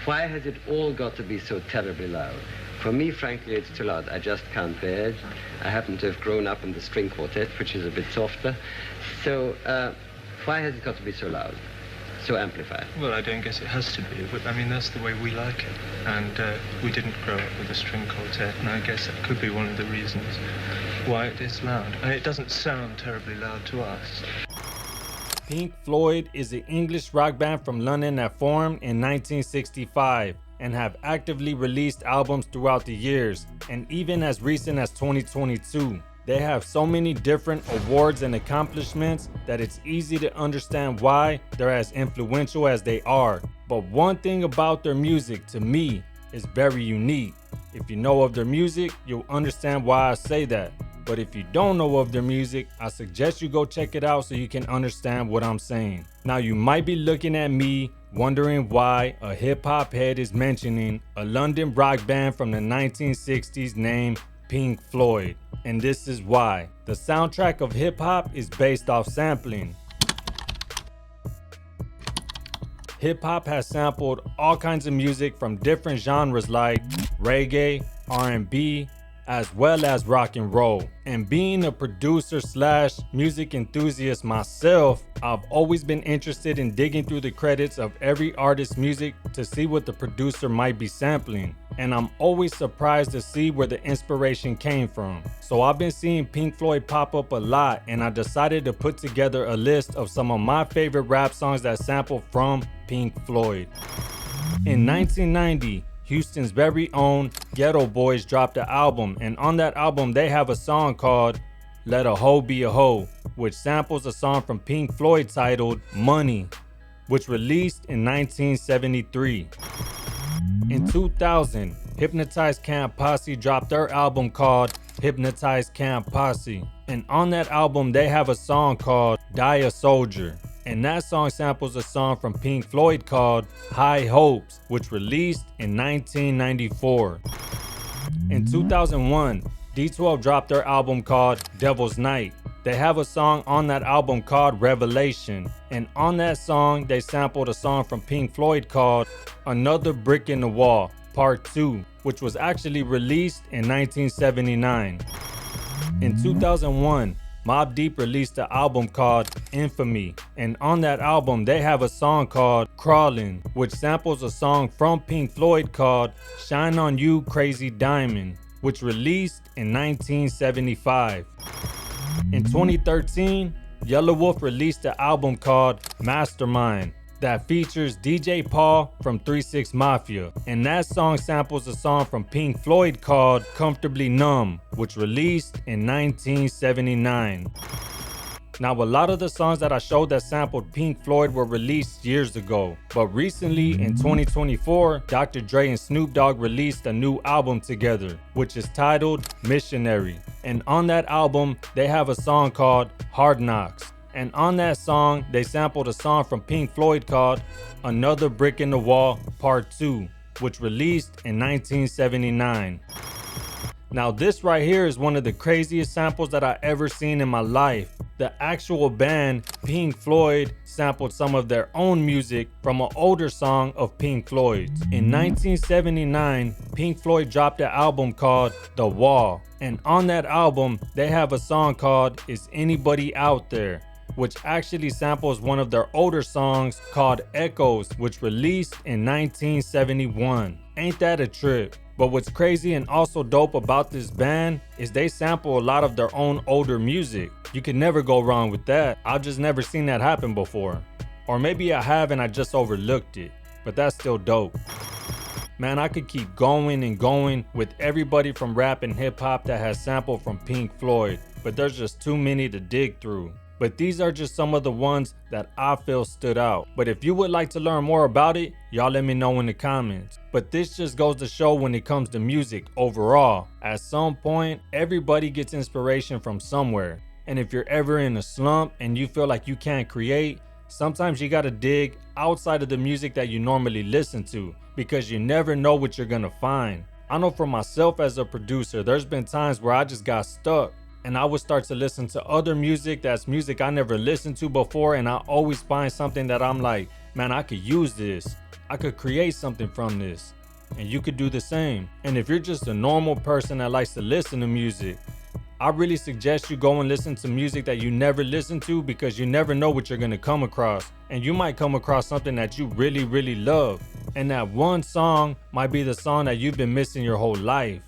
Why has it all got to be so terribly loud? For me, frankly, it's too loud. I just can't bear it. I happen to have grown up in the string quartet, which is a bit softer. So why has it got to be so loud, so amplified? Well, I don't guess it has to be, but I mean, that's the way we like it. And we didn't grow up with a string quartet, and I guess that could be one of the reasons why it is loud. And it doesn't sound terribly loud to us. Pink Floyd is an English rock band from London that formed in 1965 and have actively released albums throughout the years, and even as recent as 2022. They have so many different awards and accomplishments that it's easy to understand why they're as influential as they are. But one thing about their music, to me, is very unique. If you know of their music, you'll understand why I say that. But if you don't know of their music, I suggest you go check it out so you can understand what I'm saying. Now you might be looking at me wondering why a hip-hop head is mentioning a London rock band from the 1960s named Pink Floyd. And this is why. The soundtrack of hip-hop is based off sampling. Hip-hop has sampled all kinds of music from different genres like reggae, R&B, as well as rock and roll. And being a producer slash music enthusiast myself, I've always been interested in digging through the credits of every artist's music to see what the producer might be sampling. And I'm always surprised to see where the inspiration came from. So I've been seeing Pink Floyd pop up a lot, and I decided to put together a list of some of my favorite rap songs that sample from Pink Floyd. In 1990, Houston's very own Ghetto Boys dropped an album, and on that album they have a song called Let a Hoe Be a Hoe, which samples a song from Pink Floyd titled Money, which released in 1973. In 2000, Hypnotized Camp Posse dropped their album called Hypnotized Camp Posse, and on that album they have a song called Die a Soldier. And that song samples a song from Pink Floyd called High Hopes, which released in 1994. In 2001, D12 dropped their album called Devil's Night. They have a song on that album called Revelation, and on that song they sampled a song from Pink Floyd called Another Brick in the Wall, Part 2, which was actually released in 1979. In 2001, Mobb Deep released an album called Infamy, and on that album they have a song called Crawlin', which samples a song from Pink Floyd called Shine on You Crazy Diamond, which released in 1975. In 2013, Yellow Wolf released an album called Mastermind that features DJ Paul from 3 6 Mafia, and that song samples a song from Pink Floyd called Comfortably Numb, which released in 1979. Now, a lot of the songs that I showed that sampled Pink Floyd were released years ago, but recently in 2024, Dr. Dre and Snoop Dogg released a new album together, which is titled Missionary, and on that album they have a song called Hard Knocks. And on that song, they sampled a song from Pink Floyd called Another Brick in the Wall, Part 2, which released in 1979. Now this right here is one of the craziest samples that I ever seen in my life. The actual band, Pink Floyd, sampled some of their own music from an older song of Pink Floyd's. In 1979, Pink Floyd dropped an album called The Wall. And on that album, they have a song called Is Anybody Out There?, which actually samples one of their older songs called Echoes, which released in 1971. Ain't that a trip? But what's crazy and also dope about this band is they sample a lot of their own older music. You can never go wrong with that. I've just never seen that happen before. Or maybe I have and I just overlooked it, but that's still dope. Man, I could keep going and going with everybody from rap and hip hop that has sampled from Pink Floyd, but there's just too many to dig through. But these are just some of the ones that I feel stood out. But if you would like to learn more about it, y'all let me know in the comments. But this just goes to show when it comes to music overall, at some point, everybody gets inspiration from somewhere. And if you're ever in a slump and you feel like you can't create, sometimes you gotta dig outside of the music that you normally listen to, because you never know what you're gonna find. I know for myself as a producer, there's been times where I just got stuck. And I would start to listen to other music that's music I never listened to before, and I always find something that I'm like, man, I could use this. I could create something from this. And you could do the same. And if you're just a normal person that likes to listen to music, I really suggest you go and listen to music that you never listen to, because you never know what you're gonna come across. And you might come across something that you really, really love. And that one song might be the song that you've been missing your whole life.